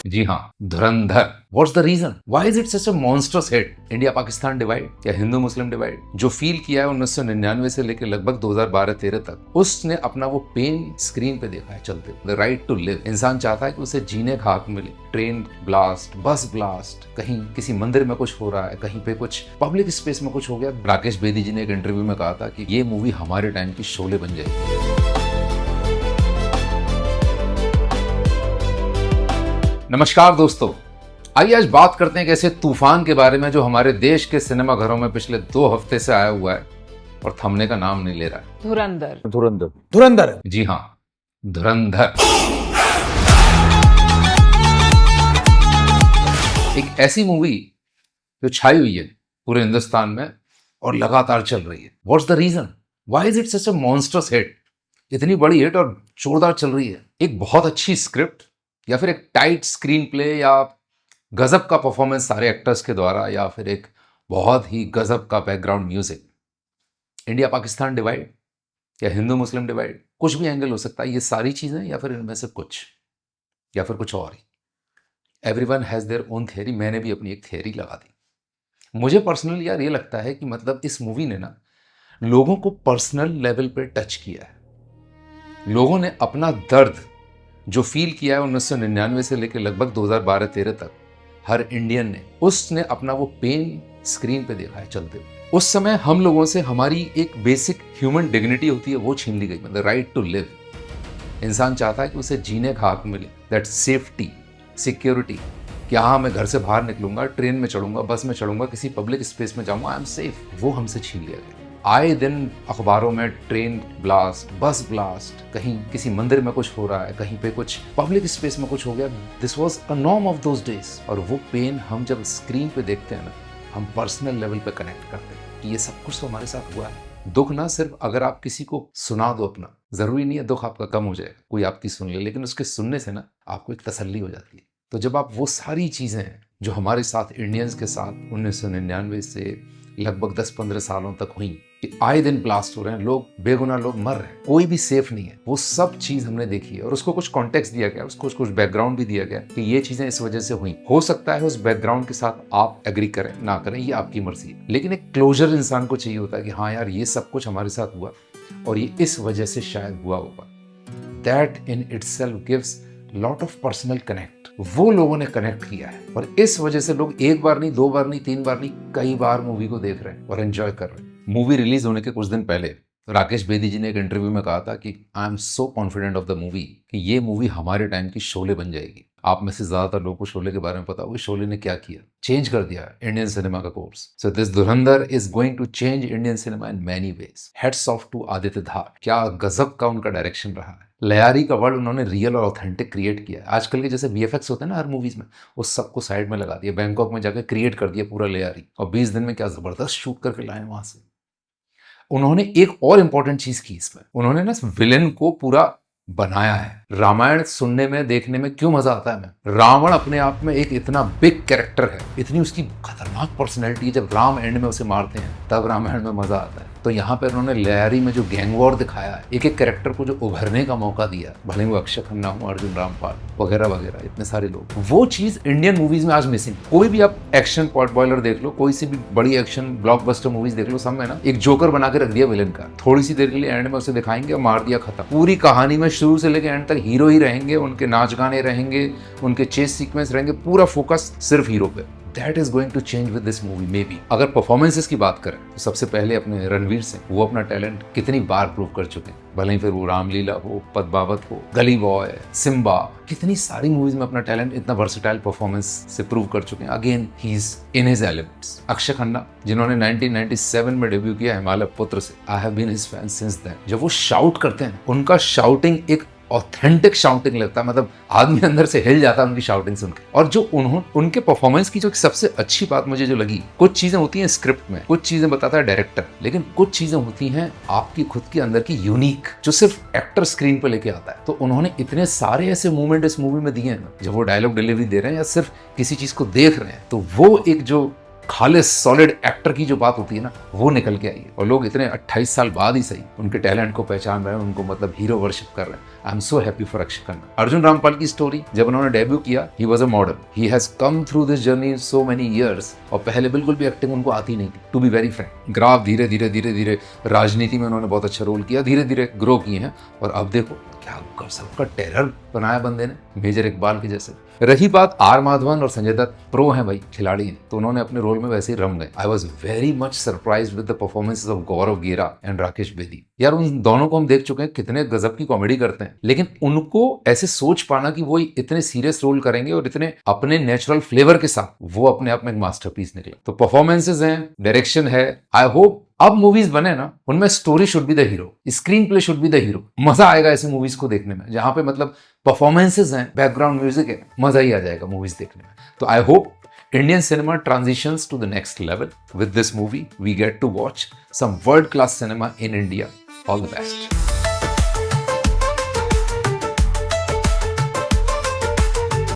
जी हाँ, Dhurandhar. What's the reason? Why is it such a monstrous hit? India Pakistan divide या Hindu Muslim divide जो feel किया है 1999 से लेकर लगभग 2012-13 तक, उसने अपना वो पेन स्क्रीन पे देखा है चलते। The right to live. इंसान चाहता है कि उसे जीने का हक मिले। ट्रेन ब्लास्ट, बस ब्लास्ट, कहीं किसी मंदिर में कुछ हो रहा है, कहीं पे कुछ पब्लिक स्पेस में कुछ हो गया। राकेश बेदी जी ने एक इंटरव्यू में कहा था कि ये मूवी हमारे टाइम की शोले बन जाएगी। नमस्कार दोस्तों, आइए आज बात करते हैं एक ऐसे तूफान के बारे में जो हमारे देश के सिनेमा घरों में पिछले 2 हफ्ते से आया हुआ है और थमने का नाम नहीं ले रहा है। धुरंधर। धुरंधर। धुरंधर। जी हाँ, धुरंधर। एक ऐसी मूवी जो छाई हुई है पूरे हिंदुस्तान में और लगातार चल रही है। What's the reason? Why is it such a monstrous hit? इतनी बड़ी हिट और जोरदार चल रही है। एक बहुत अच्छी स्क्रिप्ट या फिर एक टाइट स्क्रीन प्ले या गजब का परफॉर्मेंस सारे एक्टर्स के द्वारा या फिर एक बहुत ही गजब का background music. India Pakistan divide या हिंदू मुस्लिम डिवाइड, कुछ भी एंगल हो सकता है। ये सारी चीजें या फिर इनमें से कुछ या फिर कुछ और ही। Everyone has their own theory. मैंने भी अपनी एक थियरी लगा दी। मुझे पर्सनली यार ये लगता है कि मतलब इस मूवी ने ना लोगों को पर्सनल लेवल पे टच किया है। लोगों ने अपना दर्द जो फील किया है 1999 से लेकर लगभग 2012-13 तक, हर इंडियन ने उसने अपना वो पेन स्क्रीन पे देखा है चलते। उस समय हम लोगों से हमारी एक बेसिक ह्यूमन डिग्निटी होती है वो छीन ली गई। मतलब राइट टू लिव। इंसान चाहता है कि उसे जीने का हक मिले। दैट सेफ्टी, सिक्योरिटी, कि हाँ मैं घर से बाहर निकलूंगा, ट्रेन में चढ़ूंगा, बस में चढ़ूंगा, किसी पब्लिक स्पेस में जाऊंगा, आई एम सेफ, वो हमसे छीन लिया गया। आए दिन अखबारों में ट्रेन ब्लास्ट, बस ब्लास्ट, कहीं किसी मंदिर में कुछ हो रहा है, कहीं पे कुछ पब्लिक स्पेस में कुछ हो गया। This was a norm of those days. और वो पेन हम जब स्क्रीन पे देखते हैं ना, हम पर्सनल लेवल पे कनेक्ट करते हैं कि ये सब कुछ तो हमारे साथ हुआ है। दुख ना सिर्फ अगर आप किसी को सुना दो अपना, जरूरी नहीं है दुख आपका कम हो जाए, कोई आपकी सुन ले, लेकिन उसके सुनने से ना आपको एक तसल्ली हो जाती है। तो जब आप वो सारी चीजें जो हमारे साथ इंडियंस के साथ 1999 से लगभग 10-15 सालों तक हुई, कि आए दिन ब्लास्ट हो रहे हैं, लोग बेगुनाह लोग मर रहे हैं, कोई भी सेफ नहीं है, वो सब चीज हमने देखी है। और उसको कुछ कॉन्टेक्स्ट दिया गया, उसको कुछ बैकग्राउंड भी दिया गया कि ये चीजें इस वजह से हुई। हो सकता है उस बैकग्राउंड के साथ आप एग्री करें ना करें, ये आपकी मर्जी है, लेकिन एक क्लोजर इंसान को चाहिए होता है कि हाँ यार ये सब कुछ हमारे साथ हुआ और ये इस वजह से शायद हुआ होगा। That in itself gives lot of personal connect. वो लोगों ने कनेक्ट किया है और इस वजह से लोग एक बार नहीं, 2 बार नहीं, 3 बार नहीं, कई बार मूवी को देख रहे हैं और एंजॉय कर रहे हैं। मूवी रिलीज होने के कुछ दिन पहले राकेश बेदी जी ने एक इंटरव्यू में कहा था कि आई am so confident of the movie कि ये मूवी हमारे टाइम की शोले बन जाएगी। आप में से ज्यादातर लोगों को शोले के बारे में पता होगा। शोले ने क्या किया, चेंज कर दिया इंडियन सिनेमा का course. So this Dhurandhar is going to change Indian cinema in many ways. Hats off to Aditya Dhar. क्या गजब का उनका डायरेक्शन रहा है। लयारी का वर्ल्ड उन्होंने रियल और ऑथेंटिक क्रिएट किया है। आजकल के जैसे वीएफएक्स होते हैं ना हर मूवीज में, वो सबको साइड में लगा दिया, बैंकॉक में जाकर क्रिएट कर दिया पूरा लयारी, और 20 दिन में क्या जबरदस्त शूट करके लाए वहां से। उन्होंने एक और इंपॉर्टेंट चीज की इसमें, उन्होंने ना विलेन को पूरा बनाया है। रामायण सुनने में, देखने में क्यों मजा आता है हमें, रावण अपने आप में एक इतना बिग कैरेक्टर है, इतनी उसकी खतरनाक पर्सनैलिटी है। जब राम एंड में उसे मारते हैं तब रामायण में मजा आता है। तो यहाँ पर उन्होंने लयारी में जो गैंग वॉर दिखाया है, एक एक कैरेक्टर को जो उभरने का मौका दिया, भले वो अक्षय खन्ना हो, अर्जुन रामपाल वगैरह वगैरह, इतने सारे लोग, वो चीज इंडियन मूवीज में आज मिसिंग। कोई भी आप एक्शन पॉट बॉयलर देख लो, कोई सी भी बड़ी एक्शन ब्लॉकबस्टर मूवीज देख लो, सब में ना एक जोकर बना के रख दिया विलेन का। थोड़ी सी देर के लिए एंड में उसे दिखाएंगे और मार दिया, खत्म। पूरी कहानी में शुरू से लेकर एंड तक हीरो ही रहेंगे, उनके नाच गाने रहेंगे, उनके चेस सीक्वेंस रहेंगे, पूरा फोकस सिर्फ हीरो पे। That is going to change with this movie maybe। अगर परफॉर्मेंसेस की बात करें तो सबसे पहले अपने रणवीर सिंह, वो अपना टैलेंट कितनी बार प्रूव कर चुके हैं। भले ही फिर वो रामलीला हो, पद्मावत हो, गली बॉय, सिम्बा, कितनी सारी मूवीज में अपना टैलेंट इतना वर्सेटाइल परफॉर्मेंस से प्रूव कर चुके हैं। Again he is in his elements. Akshaye Khanna, जिन्होंने 1997 में डेब्यू किया हिमालय पुत्र से, I have been his fan since then. जब वो शाउट करते हैं, उनका शाउटिंग एक ऑथेंटिक शाउटिंग लगता है, मतलब आदमी अंदर से हिल जाता है उनकी शाउटिंग सुन के। और जो उनके परफॉर्मेंस की जो सबसे अच्छी बात मुझे जो लगी, कुछ चीजें होती हैं स्क्रिप्ट में, कुछ चीजें बताता है डायरेक्टर, लेकिन कुछ चीजें होती हैं आपकी खुद के अंदर की यूनिक, जो सिर्फ एक्टर स्क्रीन पर लेके आता है। तो उन्होंने इतने सारे ऐसे मूवमेंट इस मूवी में दिए हैं ना, जब वो डायलॉग डिलीवरी दे रहे हैं या सिर्फ किसी चीज को देख रहे हैं, तो वो एक जो खालिस सॉलिड एक्टर की जो बात होती है ना, वो निकल के आई है। और लोग इतने 28 साल बाद ही सही उनके टैलेंट को पहचान रहे हैं, उनको मतलब हीरो वर्शिप कर रहे हैं। I am so happy for Akshay Khanna. Arjun Rampal की स्टोरी, जब उन्होंने डेब्यू किया, he was a model, he has come through this journey in so many years. और पहले बिल्कुल भी एक्टिंग उनको आती नहीं थी, to be very frank. Graph धीरे धीरे राजनीति में उन्होंने बहुत अच्छा रोल किया, धीरे धीरे ग्रो किए हैं। और अब देखो क्या सबका टेरर बनाया बंदे ने, मेजर इकबाल के जैसे। रही बात आर माधवन और संजय दत्त, प्रो हैं भाई, खिलाड़ी हैं, तो उन्होंने अपने रोल में वैसे ही रम गए। I was very much surprised with the performances of Gaurav Gera and Rakesh Bedi. यार उन दोनों को हम देख चुके हैं, कितने गजब की कॉमेडी करते हैं, लेकिन उनको ऐसे सोच पाना कि वो इतने सीरियस रोल करेंगे और इतने अपने नेचुरल फ्लेवर के साथ, वो अपने आप में एक मास्टरपीस निकला। तो परफॉर्मेंसेस हैं, डायरेक्शन है। आई होप अब मूवीज बने ना, उनमें story should be the hero, screen play should be the hero. मजा आएगा ऐसी मूवीज को देखने में, जहां पे मतलब परफॉर्मेंसेस हैं, बैकग्राउंड म्यूजिक है, मजा ही आ जाएगा मूवीज देखने में। तो I hope Indian cinema transitions to the next level. With this movie, we get to watch some world-class cinema in India. All the best.